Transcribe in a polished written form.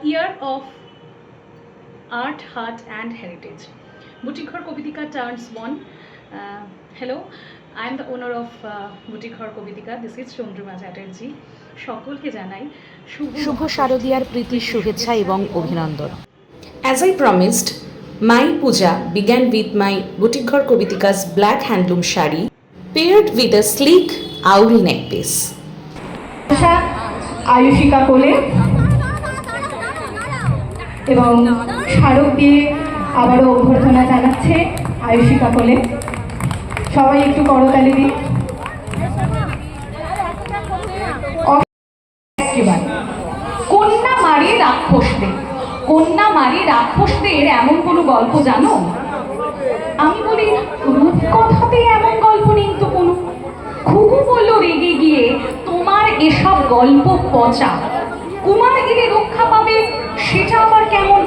year of art, heart and heritage. Boutique Ghar Kobitika turns one. Hello, I am the owner of Boutique Ghar Kobitika. This is Chandrima Chatterjee. সকলকে জানাই শুভ শারদীয়ার প্রীতির শুভেচ্ছা এবং অভিনন্দন। As I promised, my puja began with my Boutique Ghar Kobitika's black handloom shari paired with a sleek owl neckpiece. আয়ুষিকা কোলে এবং স্মারক দিয়ে আবারও অভ্যর্থনা জানাচ্ছে আয়ুষিকা কোলে। সবাই একটু করতালি দিন। কন্যা মারি রাক্ষসদের, কন্যা মারি রাক্ষসদের এমন কোনো গল্প জানো? আমি বলি রূপকথাতে এমন গল্প নেই তো কোনো। খুকু বলল রেগে গিয়ে, তোমার এসব গল্প পচা, কুমার গেলে রক্ষা পাবে সেটা আবার কেমন?